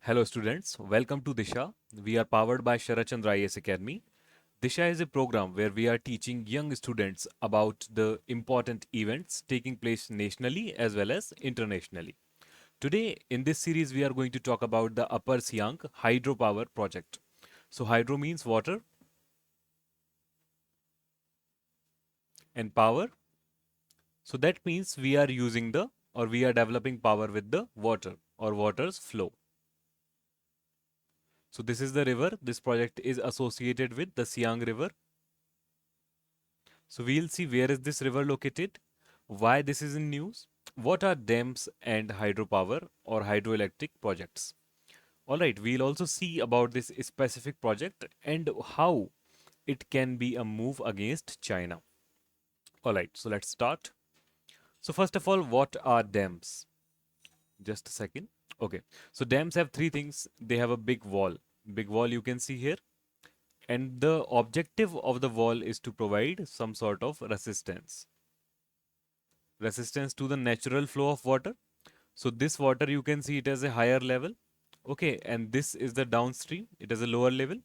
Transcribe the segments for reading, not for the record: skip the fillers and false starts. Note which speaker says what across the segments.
Speaker 1: Hello students, welcome to Disha. We are powered by Sarat Chandra IAS Academy. Disha is a program where we are teaching young students about the important events taking place nationally as well as internationally. Today in this series we are going to talk about the Upper Siang Hydropower project. So hydro means water and power. So that means we are using the or we are developing power with the water or water's flow. So this is the river. This project is associated with the Siang River. So we'll see where is this river located, why this is in news, what are dams and hydropower or hydroelectric projects. Alright, we'll also see about this specific project and how it can be a move against China. Alright, so let's start. So first of all, what are dams? Just a second. Okay, so dams have three things. They have a big wall you can see here, and the objective of the wall is to provide some sort of resistance to the natural flow of water. So this water you can see it as a higher level. Okay, and this is the downstream, it is a lower level.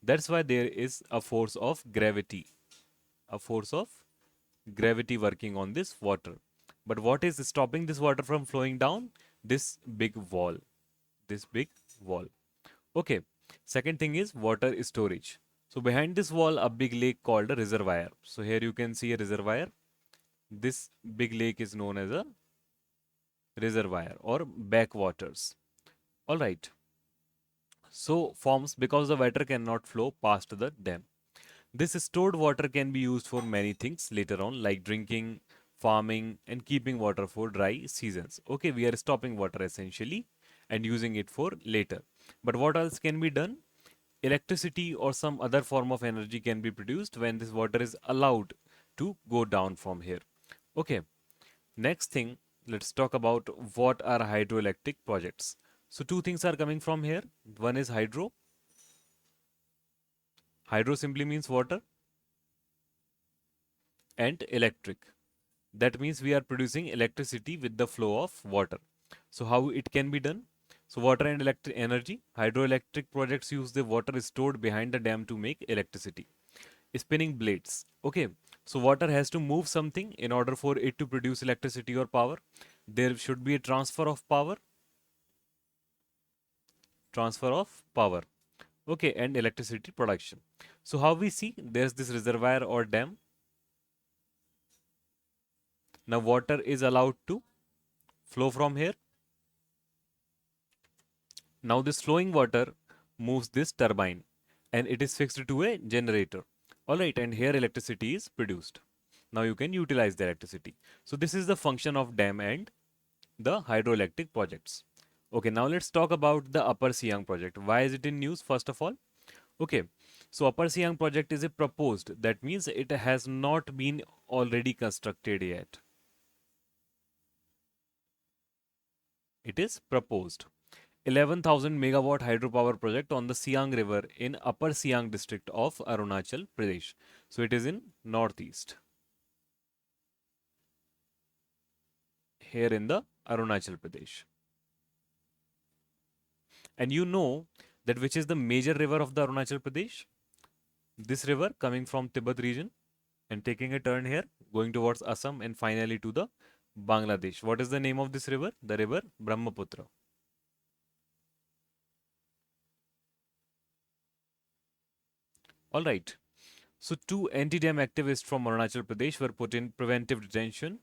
Speaker 1: That's why there is a force of gravity, a force of gravity working on this water. But what is stopping this water from flowing down? This big wall, this big wall. Okay, second thing is water storage. So behind this wall, a big lake called a reservoir. So here you can see a reservoir. This big lake is known as a reservoir or backwaters. All right. So forms because the water cannot flow past the dam. This stored water can be used for many things later on, like drinking, farming, and keeping water for dry seasons. Okay, we are stopping water essentially and using it for later. But what else can be done? Electricity or some other form of energy can be produced when this water is allowed to go down from here. Okay, next thing, let's talk about what are hydroelectric projects. So two things are coming from here. One is hydro. Hydro simply means water, and electric. That means we are producing electricity with the flow of water. So how it can be done? So water and electric energy. Hydroelectric projects use the water stored behind the dam to make electricity. Spinning blades. Okay. So water has to move something in order for it to produce electricity or power. There should be a transfer of power. Transfer of power. Okay, and electricity production. So how we see there's this reservoir or dam. Now water is allowed to flow from here. Now this flowing water moves this turbine and it is fixed to a generator. Alright, and here electricity is produced. Now you can utilize the electricity. So this is the function of dam and the hydroelectric projects. Okay, now let's talk about the Upper Siang project. Why is it in news first of all? Okay, so Upper Siang project is a proposed. That means it has not been already constructed yet. It is proposed. 11,000 megawatt hydropower project on the Siang River in Upper Siang district of Arunachal Pradesh. So it is in northeast. Here in the Arunachal Pradesh. And you know that which is the major river of the Arunachal Pradesh? This river coming from Tibet region and taking a turn here, going towards Assam and finally to the Bangladesh. What is the name of this river? The river Brahmaputra. All right. So two anti-dam activists from Arunachal Pradesh were put in preventive detention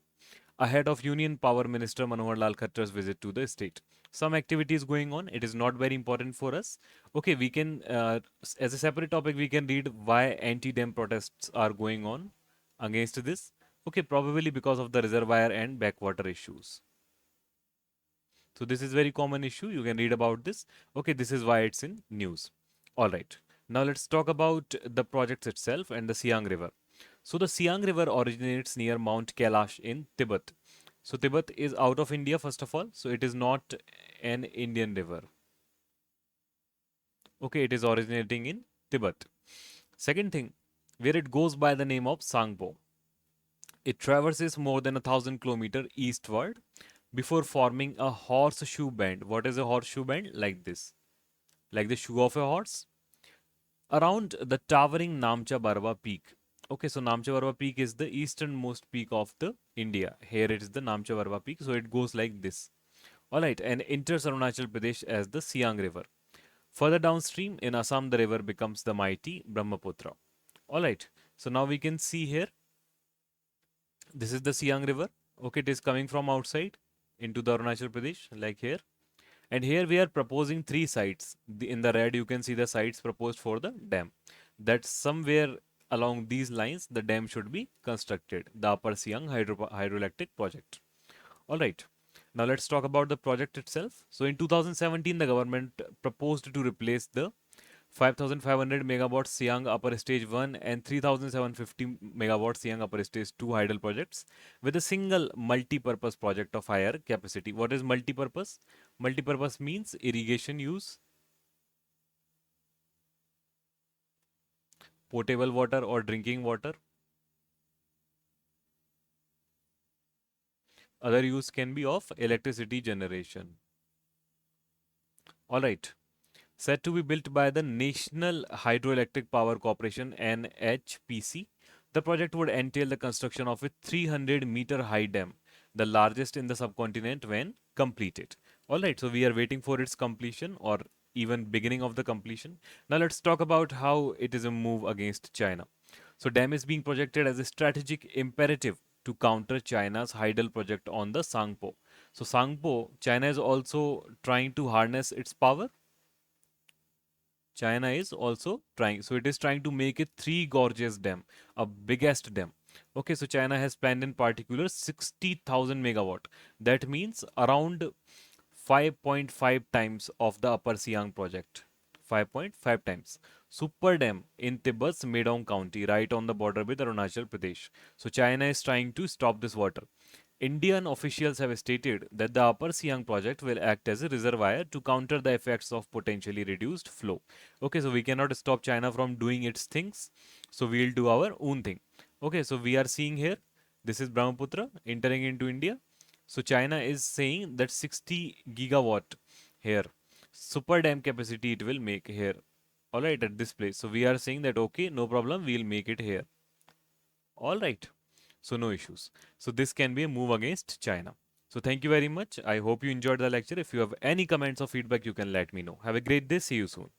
Speaker 1: ahead of Union Power Minister Manohar Lal Khattar's visit to the state. Some activities going on. It is not very important for us. Okay, we can, as a separate topic, we can read why anti-dam protests are going on against this. Okay, probably because of the reservoir and backwater issues. So this is very common issue. You can read about this. Okay, this is why it's in news. All right. Now let's talk about the project itself and the Siang River. So the Siang River originates near Mount Kailash in Tibet. So Tibet is out of India first of all. So it is not an Indian river. Okay, it is originating in Tibet. Second thing, where it goes by the name of Sangpo. It traverses more than 1,000 kilometers eastward. before forming a horseshoe bend. What is a horseshoe bend? Like this, like the shoe of a horse, around the towering Namcha Barwa peak. Okay, so Namcha Barwa peak is the easternmost peak of the India. Here it is the Namcha Barwa peak, so it goes like this. All right, and enters Arunachal Pradesh as the Siang River. Further downstream in Assam, the river becomes the mighty Brahmaputra. All right, so now we can see here. This is the Siang River. Okay, it is coming from outside into the Arunachal Pradesh, like here. And here we are proposing three sites. In the red, you can see the sites proposed for the dam. That somewhere along these lines, the dam should be constructed. The Upper Siang hydroelectric project. All right. Now let's talk about the project itself. So in 2017, the government proposed to replace the 5500 megawatt Siang Upper Stage 1 and 3750 megawatt Siang Upper Stage 2 hydel projects with a single multi-purpose project of higher capacity. What is multi-purpose? Multi-purpose means irrigation use, potable water or drinking water. Other use can be of electricity generation. All right. Said to be built by the National Hydroelectric Power Corporation NHPC. The project would entail the construction of a 300-meter high dam, the largest in the subcontinent when completed. Alright, so we are waiting for its completion or even beginning of the completion. Now let's talk about how it is a move against China. So dam is being projected as a strategic imperative to counter China's Hydel project on the Sangpo. So Sangpo, China is also trying to harness its power. China is also trying. So it is trying to make it three gorgeous dam, a biggest dam. Okay, so China has planned in particular 60,000 megawatt. That means around 5.5 times of the Upper Siang project. 5.5 times. Super dam in Tibet's Medong County, right on the border with Arunachal Pradesh. So China is trying to stop this water. Indian officials have stated that the Upper Siang project will act as a reservoir to counter the effects of potentially reduced flow. Okay, so we cannot stop China from doing its things, so we'll do our own thing. Okay, so we are seeing here, this is Brahmaputra entering into India. So China is saying that 60 gigawatt here, super dam capacity it will make here. All right, at this place. So we are saying that okay, no problem, we'll make it here. All right. So no issues. So this can be a move against China. So thank you very much. I hope you enjoyed the lecture. If you have any comments or feedback, you can let me know. Have a great day. See you soon.